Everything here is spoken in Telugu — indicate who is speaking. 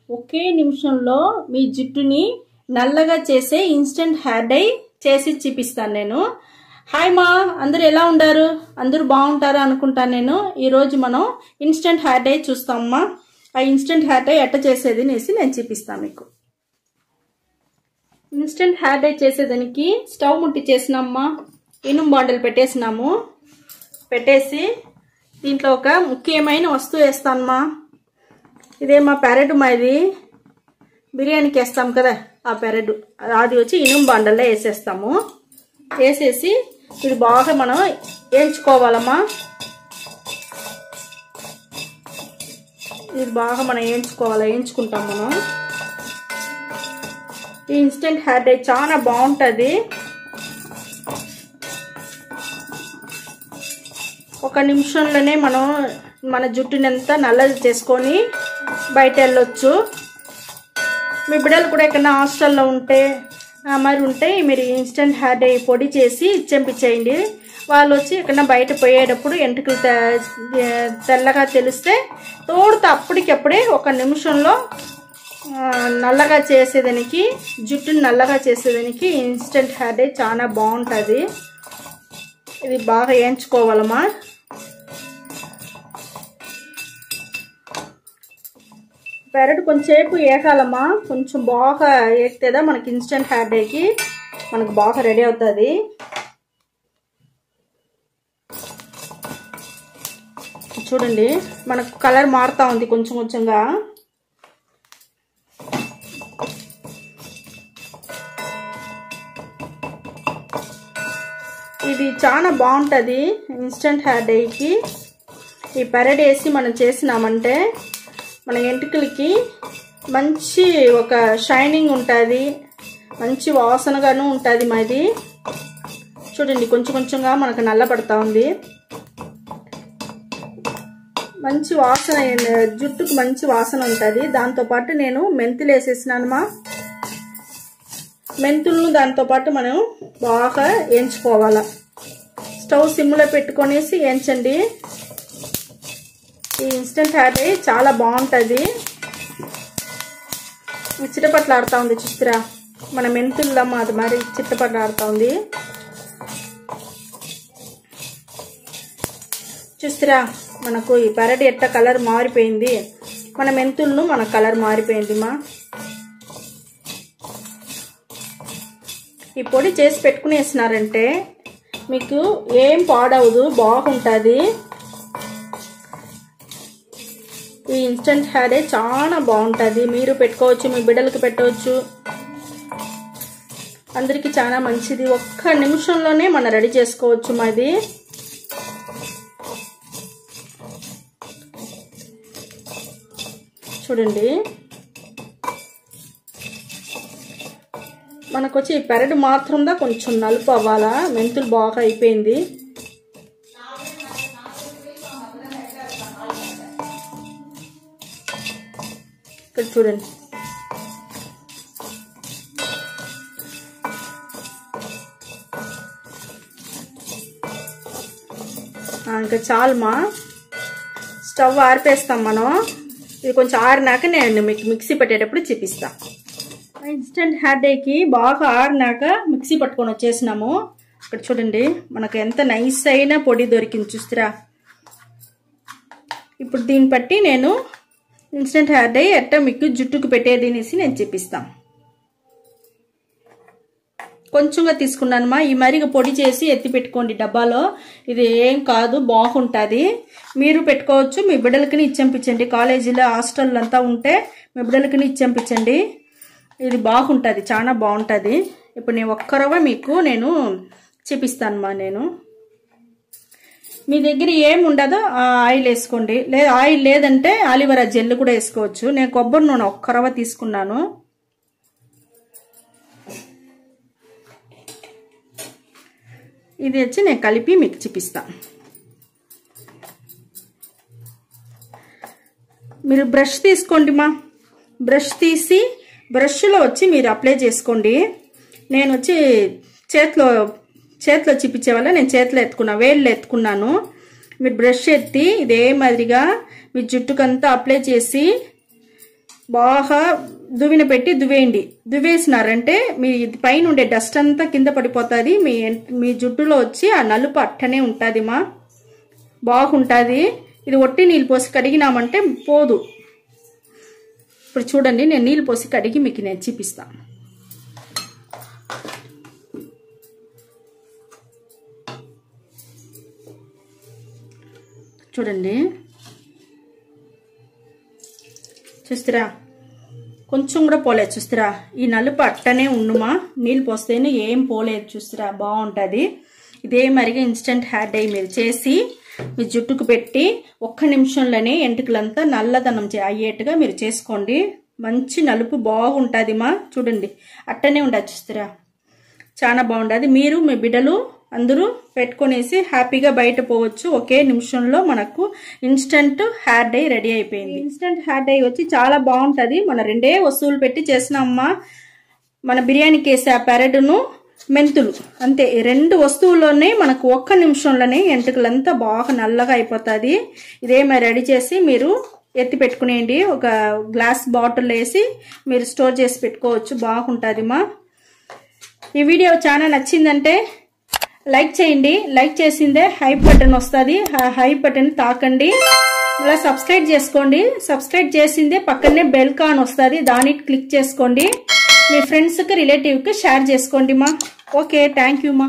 Speaker 1: ఒకే నిమిషంలో మీ జుట్టుని నల్లగా చేసే ఇన్స్టెంట్ హెయిర్ డై చేసి చూపిస్తాను నేను. హాయ్ మా, అందరూ ఎలా ఉండారు? అందరూ బాగుంటారు అనుకుంటాను నేను. ఈరోజు మనం ఇన్స్టెంట్ హెయిర్ డై చూస్తామమ్మా. ఆ ఇన్స్టెంట్ హెయిర్ డై ఎట్ట చేసేది అనేసి నేను చూపిస్తాను మీకు. ఇన్స్టెంట్ హెయిర్ డై చేసేదానికి స్టవ్ ముట్టించేసినామ్మా, ఇనుము బాండలు పెట్టేసినాము. పెట్టేసి దీంట్లో ఒక ముఖ్యమైన వస్తువు వేస్తానమ్మా. ఇదేమా పెరడు, మా ఇది బిర్యానీకి వేస్తాం కదా ఆ పెరడు, అది వచ్చి ఇనుము బాండల్లో వేసేస్తాము. వేసేసి ఇది బాగా మనం వేయించుకోవాలమ్మా. ఇది బాగా మనం వేయించుకుంటాం మనం. ఈ ఇన్స్టెంట్ హెయిర్ డై చాలా బాగుంటుంది. ఒక నిమిషంలోనే మనం మన జుట్టుని అంతా నల్లది చేసుకొని బయట వెళ్ళొచ్చు. మీ బిడ్డలు కూడా ఎక్కడన్నా హాస్టల్లో ఉంటే మీరు ఇన్స్టెంట్ హెయిర్ డై పొడి చేసి ఇచ్చేయండి. వాళ్ళు వచ్చి ఎక్కడన్నా బయట పోయేటప్పుడు ఎంటుకలు తెల్లగా తెలిస్తే తోడుతో అప్పటికప్పుడే ఒక నిమిషంలో నల్లగా చేసేదానికి, జుట్టుని నల్లగా చేసేదానికి ఇన్స్టెంట్ హెయిర్ డై చాలా బాగుంటుంది. ఇది బాగా వేయించుకోవాలమ్మా. పెరడు కొంచెంసేపు వేగాలమ్మా. కొంచెం బాగా వేస్తేదా మనకి ఇన్స్టెంట్ హెయిర్ డైకి మనకు బాగా రెడీ అవుతుంది. చూడండి మనకు కలర్ మారుతూ ఉంది కొంచెం కొంచెంగా. ఇది చాలా బాగుంటుంది ఇన్స్టెంట్ హెయిర్ డైకి. ఈ పెరడు వేసి మనం చేసినామంటే మన ఎంటుకలకి మంచి ఒక షైనింగ్ ఉంటుంది, మంచి వాసనగాను ఉంటుంది మాది. చూడండి కొంచెం కొంచెంగా మనకు నల్లబడతా ఉంది. మంచి వాసన, జుట్టుకు మంచి వాసన ఉంటుంది. దాంతోపాటు నేను మెంతులు వేసేసినానమ్మా. మెంతులను దాంతోపాటు మనం బాగా వేయించుకోవాలి. స్టవ్ సిమ్లో పెట్టుకొనేసి వేయించండి. ఈ ఇన్స్టెంట్ హెయిర్ డై చాలా బాగుంటుంది. చిట్టపట్లాడుతూ ఉంది చూస్తురా, మన మెంతులమ్మ అది మరి చిట్టపట్లాడుతూ ఉంది చూస్తురా. మనకు ఈ పెరడు ఎట్ట కలర్ మారిపోయింది, మన మెంతులను మన కలర్ మారిపోయింది మా. ఈ పొడి చేసి పెట్టుకునేసినారంటే మీకు ఏం పాడవదు, బాగుంటుంది. ఈ ఇన్స్టెంట్ హెయిర్ డై చాలా బాగుంటుంది. మీరు పెట్టుకోవచ్చు, మీ బిడ్డలకి పెట్టవచ్చు, అందరికీ చాలా మంచిది. ఒక్క నిమిషంలోనే మనం రెడీ చేసుకోవచ్చు మాది. చూడండి మనకు వచ్చి ఈ పెరడు మాత్రందా కొంచెం నలుపు అవ్వాలా. మెంతులు బాగా అయిపోయింది. ఇక్కడ చూడండి ఇంకా చాలుమా. స్టవ్ ఆరిపేస్తాం మనం. ఇది కొంచెం ఆరినాక నేను మీకు మిక్సీ పెట్టేటప్పుడు చూపిస్తాను. ఇన్స్టెంట్ హెయిర్ డైకి బాగా ఆరినాక మిక్సీ పట్టుకొని వచ్చేసినాము. ఇక్కడ చూడండి మనకు ఎంత నైస్ అయిన పొడి దొరికింది చూస్తురా. ఇప్పుడు దీన్ని బట్టి నేను ఇన్స్టెంట్ హెయిర్ డై ఎట్ట మీకు జుట్టుకు పెట్టేది అనేసి నేను చూపిస్తాను. కొంచెంగా తీసుకున్నానమ్మా. ఈ మరిగా పొడి చేసి ఎత్తి పెట్టుకోండి డబ్బాలో. ఇది ఏం కాదు, బాగుంటుంది. మీరు పెట్టుకోవచ్చు, మీ బిడ్డలకి ఇచ్చేంపించండి. కాలేజీలో హాస్టల్ అంతా ఉంటే మీ బిడ్డలకి ఇచ్చేంపించండి. ఇది బాగుంటుంది, చాలా బాగుంటుంది. ఇప్పుడు నేను ఒక్కరవ మీకు నేను చూపిస్తానమ్మా. నేను మీ దగ్గర ఏమి ఉండదో ఆయిల్ వేసుకోండి. ఆయిల్ లేదంటే ఆలివరా జెల్ కూడా వేసుకోవచ్చు. నేను కొబ్బరి నూనె ఒక్కరవ తీసుకున్నాను. ఇది వచ్చి నేను కలిపి మీకు చూపిస్తాను. మీరు బ్రష్ తీసుకోండి మా. బ్రష్ తీసి బ్రష్లో వచ్చి మీరు అప్లై చేసుకోండి. నేను వచ్చి చేతిలో చూపించే వల్ల నేను చేతిలో ఎత్తుకున్నా, వేళ్ళు ఎత్తుకున్నాను. మీరు బ్రష్ ఎత్తి ఇదే మాదిరిగా మీ జుట్టుకంతా అప్లై చేసి బాగా దువ్విన పెట్టి దువ్వేయండి. దువ్వేసినారంటే మీ పైన ఉండే డస్ట్ అంతా కింద పడిపోతుంది. మీ జుట్టులో వచ్చి ఆ నలుపు అట్టనే ఉంటుంది మా, బాగుంటుంది. ఇది ఒట్టి నీళ్ళు పోసి కడిగినామంటే పోదు. ఇప్పుడు చూడండి, నేను నీళ్ళు పోసి కడిగి మీకు నేను చూపిస్తాను. చూడండి, చూస్తారా, కొంచెం కూడా పోలేదు. చూస్తారా, ఈ నలుపు అట్టనే ఉండుమా, నీళ్ళు పోస్తేనే ఏం పోలేదు. చూస్తారా, బాగుంటుంది. ఇదే మరిగా ఇన్స్టెంట్ హెయిర్ డై మీరు చేసి మీ జుట్టుకు పెట్టి 1 నిమిషంలోనే ఎంటుకలంతా నల్లదనం అయ్యేట్టుగా మీరు చేసుకోండి. మంచి నలుపు బాగుంటుంది మా. చూడండి, అట్టనే ఉండదు. చూస్తారా, చాలా బాగుంటుంది. మీరు మీ బిడ్డలు అందరూ పెట్టుకునేసి హ్యాపీగా బయట పోవచ్చు. ఒకే నిమిషంలో మనకు ఇన్స్టెంట్ హెయిర్ డై రెడీ అయిపోయింది. ఇన్స్టెంట్ హెయిర్ డై వచ్చి చాలా బాగుంటుంది. మన 2 వస్తువులు పెట్టి చేసినామ్మా. మన బిర్యానీకి వేసే పెరడును మెంతులు అంతే. 2 వస్తువుల్లోనే మనకు 1 నిమిషంలోనే ఎంటుకలంతా బాగా నల్లగా అయిపోతుంది. ఇదే మరి రెడీ చేసి మీరు ఎత్తి పెట్టుకునేయండి. ఒక గ్లాస్ బాటిల్ వేసి మీరు స్టోర్ చేసి పెట్టుకోవచ్చు. బాగుంటుంది మా. ఈ వీడియో చాలా నచ్చిందంటే లైక్ చేయండి. లైక్ చేసిందే హైప్ బటన్ వస్తుంది. హైప్ బటన్ తాకండి. మళ్ళీ సబ్స్క్రైబ్ చేసుకోండి. సబ్స్క్రైబ్ చేసిందే పక్కనే బెల్ కాన్ వస్తుంది, దాన్ని క్లిక్ చేసుకోండి. మీ ఫ్రెండ్స్కి రిలేటివ్కి షేర్ చేసుకోండి మా. ఓకే, థ్యాంక్ యూ మా.